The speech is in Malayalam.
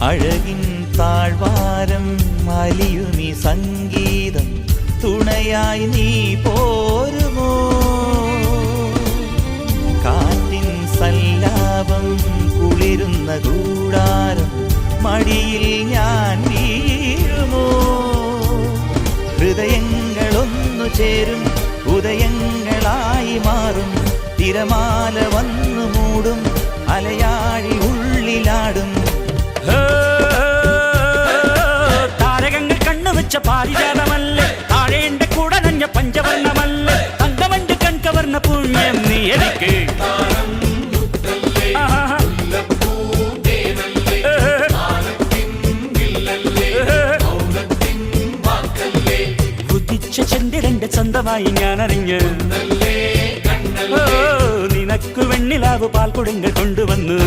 അഴകിൻ താഴ്വാരം അലിയുമി സംഗീതം തുണയായി നീ പോരുമോ? കാറ്റിൻ സല്ലാപം കുളിരുന്ന കൂടാരം മടിയിൽ ഞാൻ വീഴുമോ? ഹൃദയങ്ങളൊന്നു ചേരും ഉദയങ്ങളായി മാറും തിരമാല വന്നു മൂടും അലയാഴി ഉള്ളിലാടും. താരകങ്ങൾ കണ്ണുവെച്ച പാരിജാതമല്ലേ, താഴേണ്ട കൂടെ നഞ്ഞ പഞ്ചവർണ്ണമല്ലേ, തങ്കമഞ്ച് കൺകവർണ്ണ പുണ്യം നീ എനിക്ക്. ഉദിച്ച ചന്ദ്രന്റെ സ്വന്തമായി ഞാൻ അറിഞ്ഞ് നിനക്ക് വെണ്ണിലാവ് പാൽക്കുടങ്ങൾ കൊണ്ടുവന്നു.